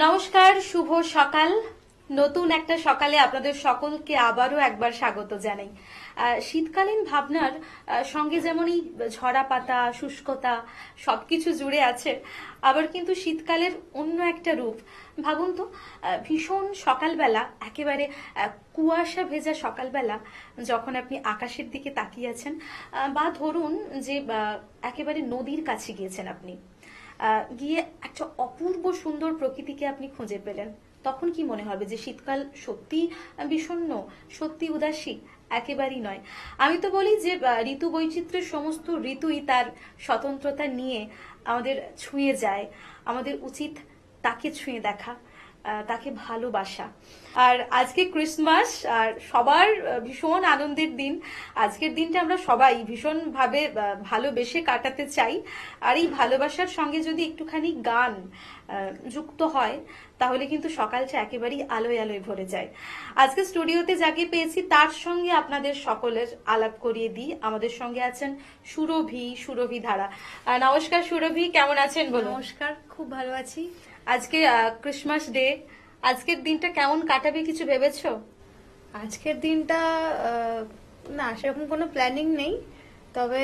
নমস্কার, শুভ সকাল। নতুন একটা সকালে আপনাদের সকলকে আবারও একবার স্বাগত জানাই। শীতকালীন ভাবনার সঙ্গে যেমন এই ঝরা পাতা, শুষ্কতা সবকিছু জুড়ে আছে, আবার কিন্তু শীতকালের অন্য একটা রূপ। ভাবুন তো, ভীষণ সকালবেলা, একেবারে কুয়াশা ভেজা সকালবেলা যখন আপনি আকাশের দিকে তাকিয়ে আছেন, বা ধরুন যে একেবারে নদীর কাছে গিয়েছেন আপনি, গিয়ে একটা অপূর্ব সুন্দর প্রকৃতিকে আপনি খুঁজে পেলেন, তখন কি মনে হবে যে শীতকাল সত্যি বিষণ্ণ, সত্যি উদাসী? একেবারেই নয়। আমি তো বলি যে ঋতু বৈচিত্র্যের সমস্ত ঋতুই তার স্বতন্ত্রতা নিয়ে আমাদের ছুঁয়ে যায়। আমাদের উচিত তাকে ছুঁয়ে দেখা, তাকে ভালোবাসা। আর আজকে ক্রিসমাস, আর সবার ভীষণ আনন্দের দিন। আজকের দিনটা আমরা সবাই ভীষণভাবে ভালোবেসে কাটাতে চাই। আর এই ভালোবাসার সঙ্গে যদি একটুখানি গান যুক্ত হয়, তাহলে কিন্তু সকালটা একেবারেই আলোয় আলোয় ভরে যায়। আজকে স্টুডিওতে যাকে পেয়েছি তার সঙ্গে আপনাদের সকলের আলাপ করিয়ে দিই। আমাদের সঙ্গে আছেন সুরভি ধারা। নমস্কার সুরভি, কেমন আছেন বলুন? নমস্কার, খুব ভালো আছি। আজকে ক্রিসমাস ডে, আজকের দিনটা কেমন কাটাবে কিছু ভেবেছো? আজকের দিনটা না, সেরকম কোনো প্ল্যানিং নেই। তবে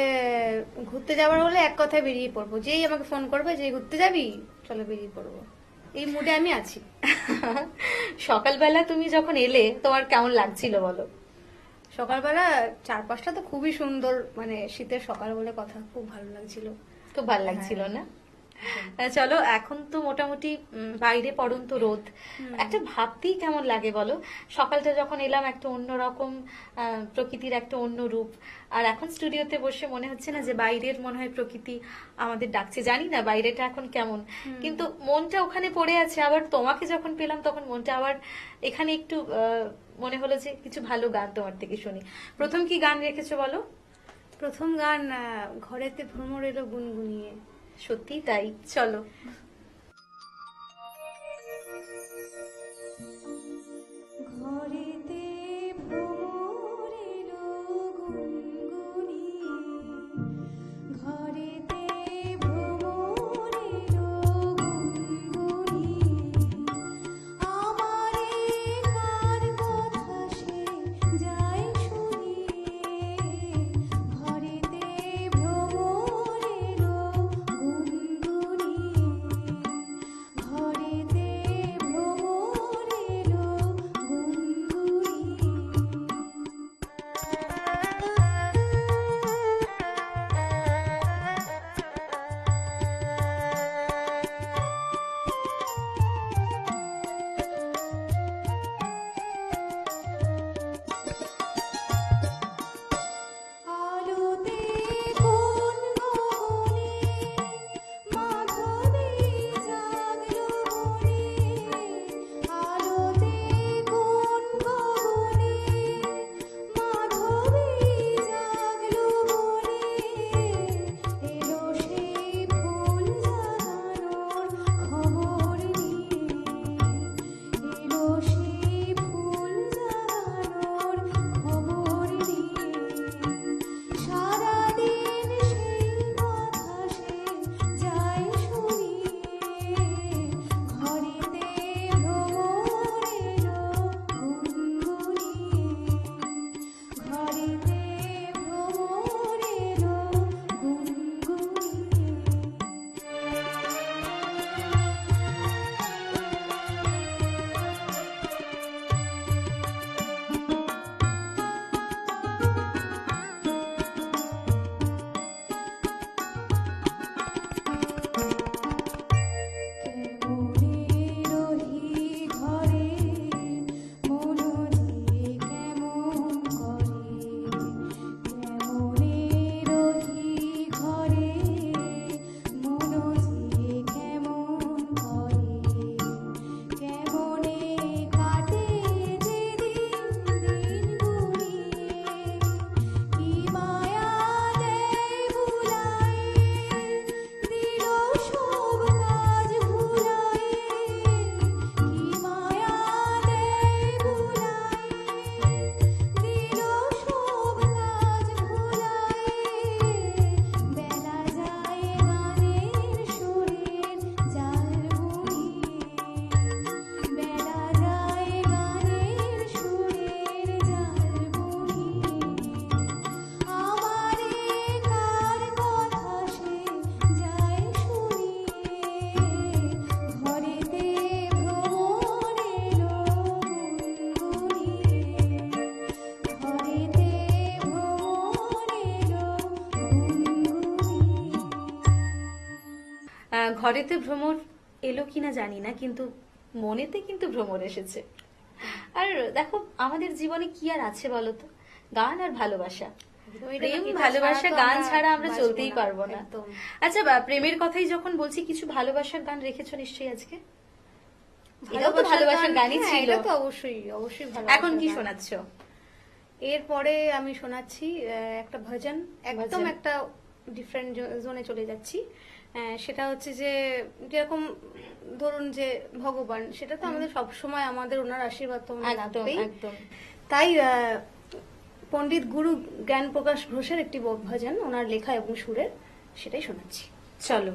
ঘুরতে যাওয়ার হলে এক কথায় বেরিয়ে পড়বো। যেই আমাকে ফোন করবে যে ঘুরতে যাবি, চলো বেরিয়ে পড়বো, এই মুডে আমি আছি। সকালবেলা তুমি যখন এলে তোমার কেমন লাগছিল বলো? সকালবেলা চারপাশটা তো খুবই সুন্দর, মানে শীতের সকাল বলে কথা, খুব ভালো লাগছিল। খুব ভালো লাগছিল না? চলো, এখন তো মোটামুটি বাইরে পড়ন্ত রোদ, একটা ভাবতেই কেমন লাগে বলো। সকালটা যখন এলাম, একটা অন্যরকম প্রকৃতির একটা অন্য রূপ। আর এখন স্টুডিওতে বসে মনে হচ্ছে না যে বাইরের মনে হয় প্রকৃতি আমাদের ডাকছে? জানি না বাইরেটা এখন কেমন, কিন্তু মনটা ওখানে পড়ে আছে। আবার তোমাকে যখন পেলাম তখন মনটা আবার এখানে একটু মনে হলো যে কিছু ভালো গান তোমার থেকে শুনি। প্রথম কি গান রেখেছো বলো? প্রথম গান ঘরেতে ভ্রমর এলো গুনগুনিয়ে। সত্যি তাই, চলো। ঘরেতে ভ্রমর এলো গুনগুনিয়ে, ঘরেতে ভ্রমর এলো গুনগুনিয়ে, আমারে কার কথা সে যায় শুনিয়ে, ঘরেতে ভ্রমর এলো গুনগুনিয়ে। ঘরেতে ভ্রমর এলো কিনা জানি না, কিন্তু মনেতে কিন্তু ভ্রমর এসেছে। আর দেখো, আমাদের জীবনে কি আর আছে বলতো, গান আর ভালোবাসা, প্রেম ভালোবাসা, গান ছাড়া আমরা চলতেই পারবো না। একদম। আচ্ছা, প্রেমের কথাই যখন বলছি, কিছু ভালোবাসার গান রেখেছো নিশ্চয়ই আজকে? এটাও তো ভালোবাসার গানই হ্যাঁ, ছিল। এটা তো অবশ্যই অবশ্যই ভালো। এখন কি শোনাচ্ছ? এরপরে আমি শোনাচ্ছি একটা ভজন, একদম ভজন। একটা ডিফারেন্ট জোনে চলে যাচ্ছি। সেটা হচ্ছে যে, যেরকম ধরুন যে ভগবান, সেটা তো আমাদের সব সময় আমাদের ওনার আশীর্বাদ তো আমাদের একদম লাগবেই। একদম। তাই পণ্ডিত গুরু জ্ঞান প্রকাশ ঘোষের একটি ভজন, ওনার লেখা এবং সুরের, সেটাই শোনাচ্ছি। চলো।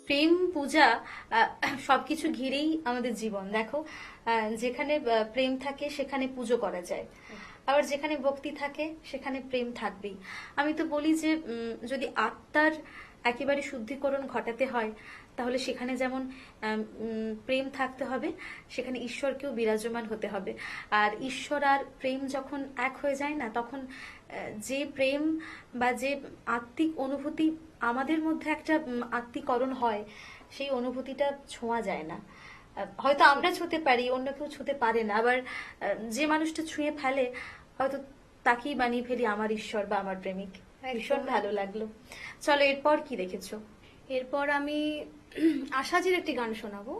প্রেম পূজা সবকিছু ঘিরেই আমাদের জীবন। দেখো, যেখানে প্রেম থাকে সেখানে পুজো করা যায়, আবার যেখানে ভক্তি থাকে সেখানে প্রেম থাকবেই। আমি তো বলি যে যদি আত্মার একেবারে শুদ্ধিকরণ ঘটাতে হয় তাহলে সেখানে যেমন প্রেম থাকতে হবে, সেখানে ঈশ্বরকেও বিরাজমান হতে হবে। আর ঈশ্বর আর প্রেম যখন এক হয়ে যায় না, তখন যে প্রেম বা যে আত্মিক অনুভূতি আমাদের মধ্যে একটা আত্মীকরণ হয়, সেই অনুভূতিটা ছোঁয়া যায় না। হয়তো আমরা ছুঁতে পারি, অন্য কেউ ছুঁতে পারে না। আবার যে মানুষটা ছুঁয়ে ফেলে হয়তো তাকেই বানিয়ে ফেলি আমার ঈশ্বর বা আমার প্রেমিক। ভীষণ ভালো লাগলো। চলো, এরপর কি রেখেছো? এরপর আমি আশাজির একটি গান শোনাবো,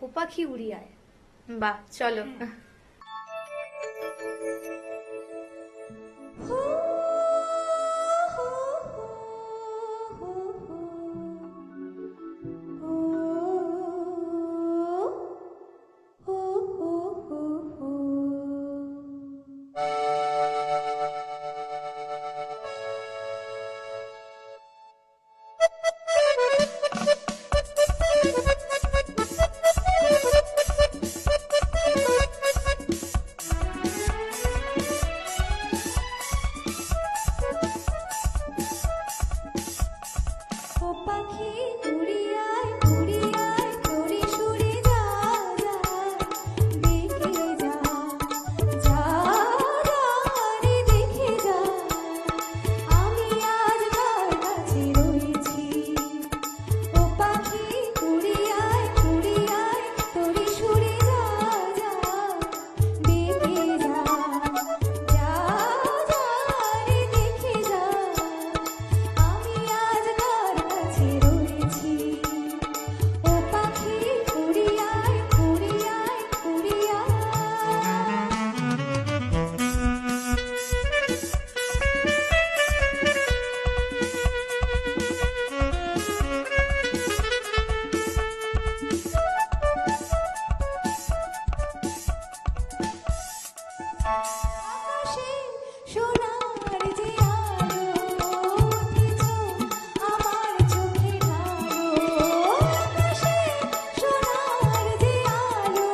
ও পাখি উড়িয়ায়। বাহ, চলো। ও পাখি উড়িয়ায় উড়িয়ায় তোরে সুরে যা যা দেখে যা যা রে দেখে যা আমি আজ তার কাছে রয়েছি। ও পাখি উড়িয়ায় উড়িয়ায় তোরে সুরে যা যা দেখে যা যা রে দেখে যা আমি আজ তার কাছে রয়েছি। ও পাখি উড়িয়ায় উড়িয়ায় উড়িয়ায়। আকাশে সোনার যে আলো উঠেছ আমার চোখে ঢালো। আকাশে সোনার যে আলো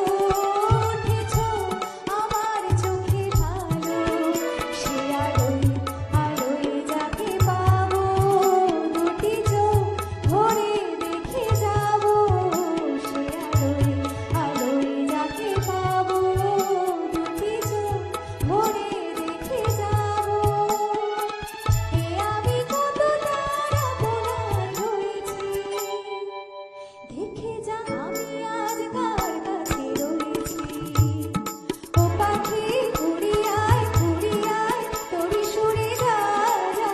উঠেছ আমার চোখে ঢালো। সে আলোয় আলোয় যাকে পাবো দুটি চোখ ভরে দেখে যাবো। সে আলোয় আলোয় যাকে পাবো দুটি চোখ ভরে দেখে যাবো। এ আমি কত তার আপনার হয়েছি। দেখে যা আমি আজ কার কাছে রয়েছি। ও পাখি উড়িয়ায় উড়িয়ায় তোরে সুরে যা যা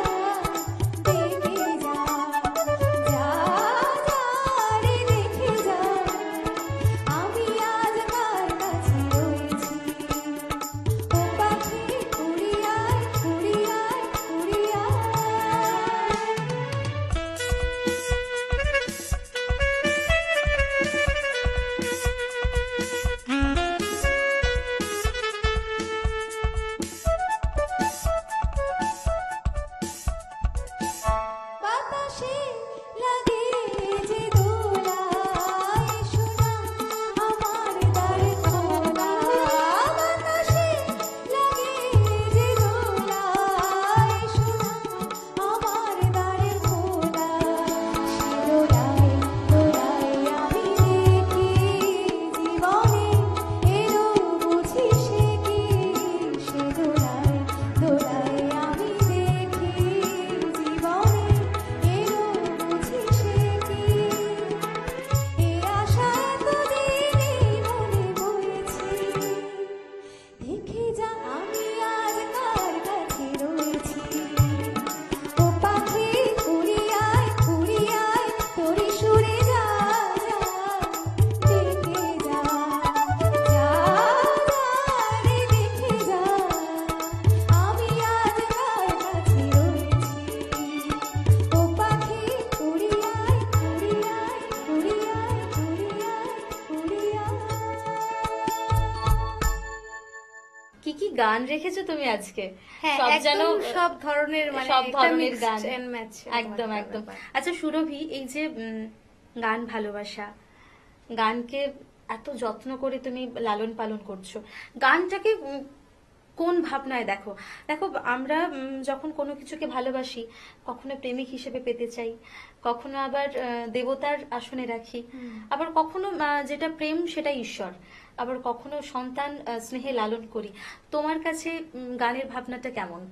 দেখে যা যা রে দেখে যা আমি আজ কার কাছে রয়েছি। ও পাখি উড়িয়ায় উড়িয়ায় উড়িয়ায়। বাতাসে লাগে যে দোলা এসো না আমার দ্বারে খোলা। বাতাসে লাগে যে দোলা এসো না আমার দ্বারে খোলা। সে দোলায় দোলায় আমি দেখি জীবনে এলো বুঝি সে কি। সে দোলায় দোলায় আমি দেখি জীবনে এলো বুঝি সে কি। এ আশা এতদিনই মনে বয়েছি। দেখে যা আমি আজ কার কাছে রয়েছি। ও পাখি উড়িয়ায় উড়িয়ায় তোরে সুরে যা যা দেখে যা যা রে দেখে যা আমি আজ কার কাছে রয়েছি। ও পাখি উড়িয়ায় উড়িয়ায় উড়িয়ায় উড়িয়ায় উড়িয়ায়। কি কি গান রেখেছো তুমি আজকে? হ্যাঁ, সব যেন একদম সব ধরনের, মানে সব একটা ধরনের mixed গান। and match একদম একটা একদম। ব্যাপার। আচ্ছা সুরভি, এই যে গান ভালোবাসা, গানকে এত যত্ন করে তুমি লালন পালন করছো, গানটাকে কোন ভাবনায় দেখো? দেখো, আমরা যখন কোনো কিছুকে ভালোবাসি, কখনো প্রেমিক হিসেবে পেতে চাই, কখনো আবার দেবতার আসনে রাখি, আবার কখনো যেটা প্রেম সেটা ঈশ্বর, আবার কখনো সন্তান স্নেহে লালন করি। তোমার কাছে গানের ভাবনাটা কেমন?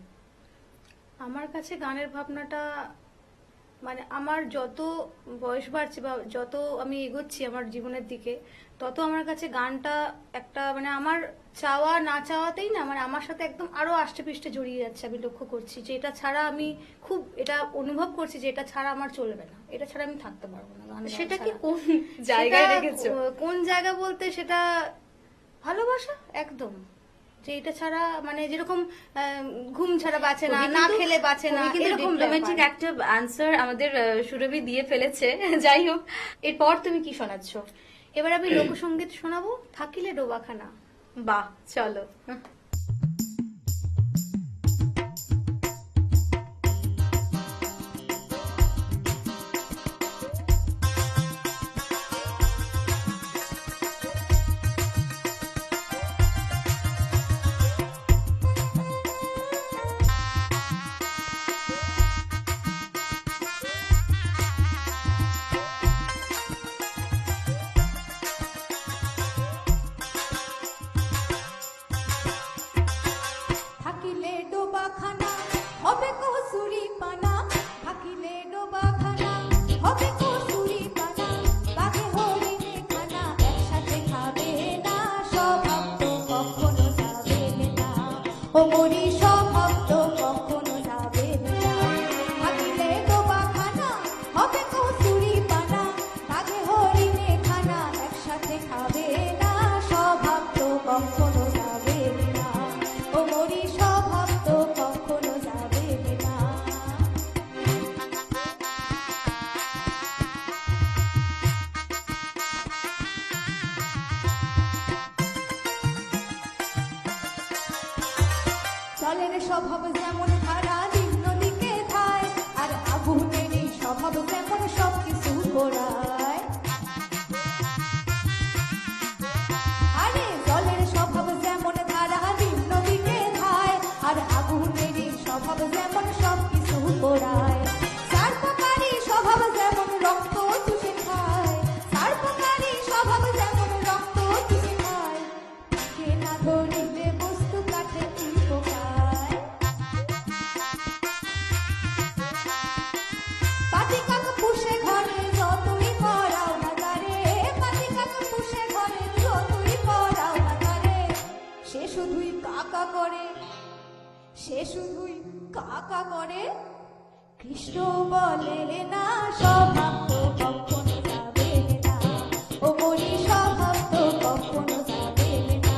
আমার কাছে গানের ভাবনাটা মানে আমার যত বয়স বাড়ছে বা যত আমি এগোচ্ছি আমার জীবনের দিকে, তত আমার কাছে গানটা একটা মানে আমার চাওয়া না চাওয়াতেই না মানে আমার সাথে একদম আরো আষ্টে পৃষ্ঠে জড়িয়ে যাচ্ছে। আমি লক্ষ্য করছি যে এটা ছাড়া আমি খুব এটা অনুভব করছি যে এটা ছাড়া আমার চলবে না, এটা ছাড়া আমি থাকতে পারবো না। গান গাওয়া সেটা কি ছাড়া। কোন জায়গায় সেটা রেখেছো? কোন জায়গা বলতে সেটা ভালোবাসা একদম, যে এটা ছাড়া মানে যেরকম ঘুম ছাড়া বাঁচে না, না খেলে বাঁচে না, কিন্তু এরকম রোমান্টিক ব্যাপার। একটা আনসার আমাদের সুরভি দিয়ে ফেলেছে। যাই হোক, এরপর তুমি কি শোনাচ্ছ? এবার আমি লোকসঙ্গীত শোনাবো, থাকিলে ডোবাখানা। বাহ, চলো। থাকিলে ডোবাখানা হবে কসুরি পানা, থাকিলে ডোবাখানা হবে কসুরি পানা, বাঘে হরিণে খানা একসাথে খাবে না, স্বভাব তো কখনো যাবে না, ও মরি স্বভাব তো কখনো যাবে না। থাকিলে ডোবাখানা হবে কসুরি পানা, বাঘে হরিণে খানা একসাথে খাবে না, স্বভাব তো কখনো যাবে না, ও মরি স্বভাব তো কখনো যাবে না। জলের স্বভাব যেমন ধারা নিম্ন দিকে ধায়, আর আগুনের এই স্বভাব যেমন সবকিছু পোড়ায়। আরে জলের স্বভাব যেমন ধারা নিম্ন দিকে ধায়, আর আগুনের এই স্বভাব যেমন সবকিছু পোড়ায়। সার্পকারী স্বভাব যেমন রক্ত চুষে খায়, সার্পকারী স্বভাব যেমন রক্ত চুষে খায়, কে না ধরিলে বস্তু কাঠে কি পোকায়। পাতি কাক পুষে ঘরে যতই পড়াও না তারে, পাতি কাক পুষে ঘরে যতই পড়াও না তারে, সে শুধুই কাকা করে, সে শুধুই কাকা করে। কৃষ্ণ বলে না স্বভাব তো কখনো যাবে না, ও মরি স্বভাব তো কখনো যাবে না।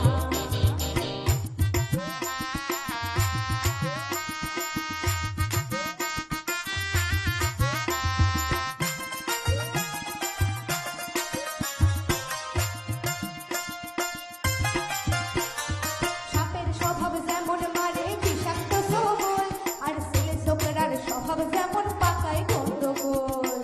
সাপের স্বভাব যেমন মারে বিষাক্ত সবল, আর ছেলে ছোকরার স্বভাব যেমন পাকায় গন্ডগোল।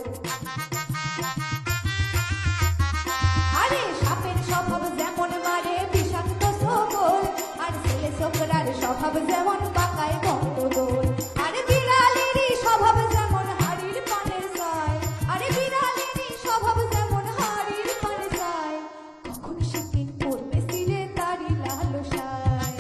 আরে সাপের স্বভাব যেমন মারে বিষাক্ত সবল, আর ছেলে ছোকরার স্বভাব যেমন পাকায় গন্ডগোল। আরে বিড়ালেরই স্বভাব যেমন হাড়ির পানে চায়, আরে বিড়ালেরই স্বভাব যেমন হাড়ির পানে চায়, কখন সেদিন পড়বে সিরে তারি লালসায়।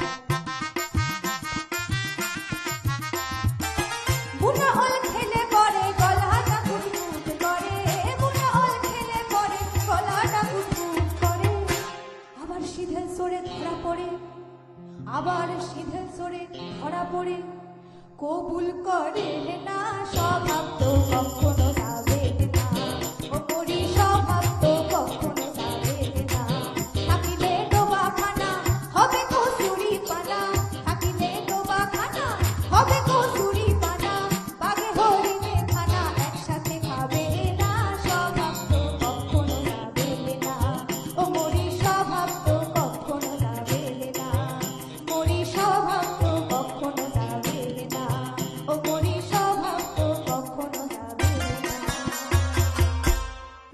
বুনো ওল খেলে পরে গলাটা কুটকুট করে, বুনো ওল খেলে পরে গলাটা কুটকুট করে, আবার সিধেল সরে ধরা পড়ে, আবার সিধেল সরে ধরা পড়ে, কবুল করে না স্বভাব তো কখনো যাবে না, ও মরি স্বভাব তো কখনো যাবে না। থাকিলে ডোবাখানা হবে কসুরি পানা, থাকিলে ডোবাখানা হবে কসুরি পানা, বাঘে হরিণে খানা একসাথে খাবে না, স্বভাব তো কখনো যাবে না, ও মরি স্বভাব তো কখনো যাবে না, মরি স্বভাব তো কখনো যাবে না, ও মরি স্বভাব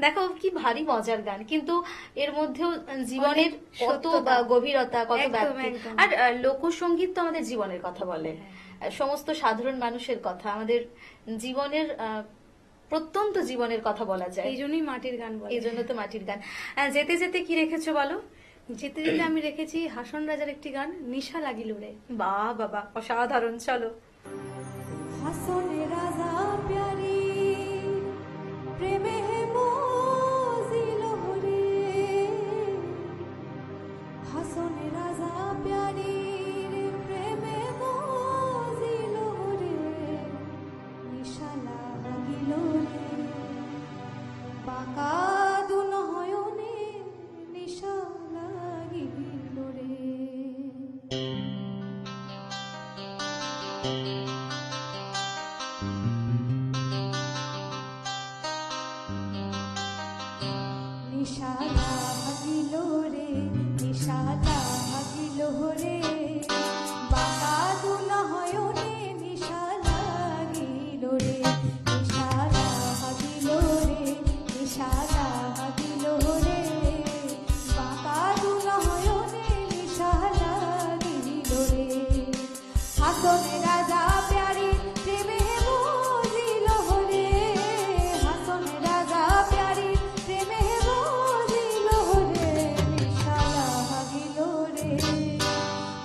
দেখো কি ভারী মজার গান, কিন্তু এর মধ্যেও জীবনের অনেক কত সত্যতা। গভীরতা, কত একদম, ব্যাপ্তি। একদম। আর লোকসঙ্গীত তো আমাদের জীবনের কথা বলে, সমস্ত সাধারণ মানুষের কথা, আমাদের জীবনের প্রত্যন্ত জীবনের কথা বলা যায়। এই জন্যই মাটির গান বলে। এই জন্য তো মাটির গান। যেতে যেতে কি রেখেছো বলো? যেতে যেতে আমি রেখেছি হাসন রাজার একটি গান, নিশা লাগিল রে। বাহ বাবা, অসাধারণ। চলো। হাসনে রাজা প্যারি প্রেমে মজিল হরে, হাসনে রাজা প্যারি প্রেমে মজিল হরে, নিশা লাগিল রে, বাঁকা দুনয়নে নিশা লাগিল রে। নিশা লাগিল রে, নিশা লাগিল রে, বাঁকা দুনয়নে নিশা লাগিল রে, নিশা লাগিল রে, নিশা লাগিল রে, বাঁকা দুনয়নে নিশা লাগিল রে। হাসনে রাজা প্যারি প্রেমে মজিল হরে, হাসনে রাজা প্যারি প্রেমে মজিল হরে, নিশা লাগিল রে,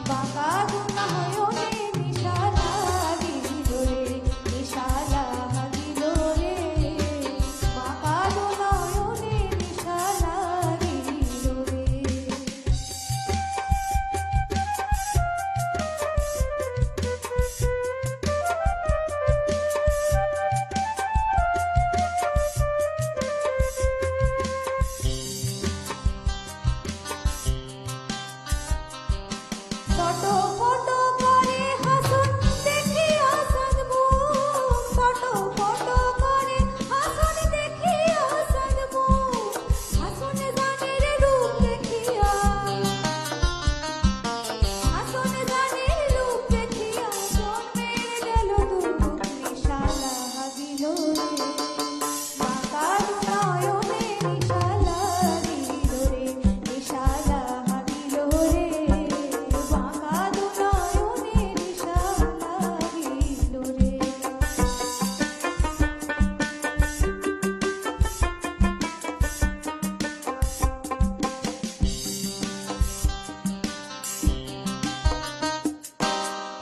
বাঁকা দুনয়নে নিশা লাগিল রে, নিশা লাগিল রে, বাঁকা দুনয়নে নিশা লাগিল রে। ফটো ফটো করে হাসন দেখি হাসন মুখ, ফটো ফটো করে হাসন দেখি হাসন মুখ, হাসনে জানের রূপ দেখিয়া, হাসনে জানের রূপ দেখিয়া জন্মের গেল দুর্ভোগ, নিশা লাগিল রে, বাঁকা দুনয়নে নিশা লাগিল রে, নিশা লাগিল রে, বাঁকা দুনয়নে নিশা লাগিল রে।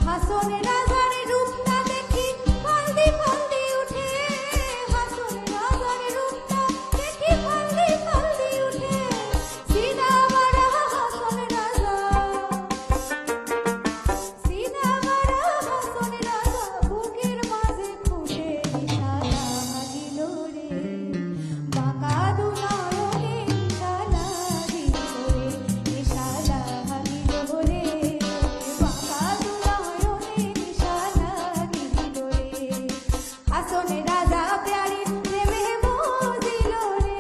হাসনে রাজার রূপটা দেখি ফালদি ফালদি উঠে, হাসনে রাজার রূপটা দেখি ফালদি ফালদি উঠে, সিনা মারা হাসনে রাজা, সিনা মারা হাসনে রাজা, বুকের মাঝে ফুটে নিশা লাগিল রে, বাঁকা দুনয়নে নিশা লাগিল রে, নিশা লাগিল রে, বাঁকা দুনয়নে নিশা লাগিল রে। হাসনে রাজা প্যারি প্রেমে মজিল রে,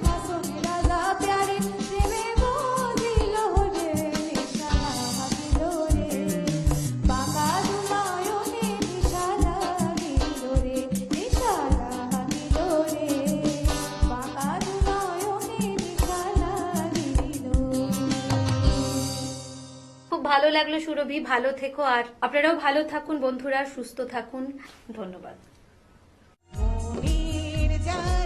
হাসনে রাজা প্যারি প্রেমে মজিল রে, নিশা লাগিল রে, বাঁকা দুনয়নে নিশা লাগিল রে, নিশা লাগিল রে, বাঁকা দুনয়নে নিশা লাগিল রে। খুব ভালো লাগলো সুরভি, ভালো থেকো। আর আপনারাও ভালো থাকুন বন্ধুরা, সুস্থ থাকুন। ধন্যবাদ। মনের জান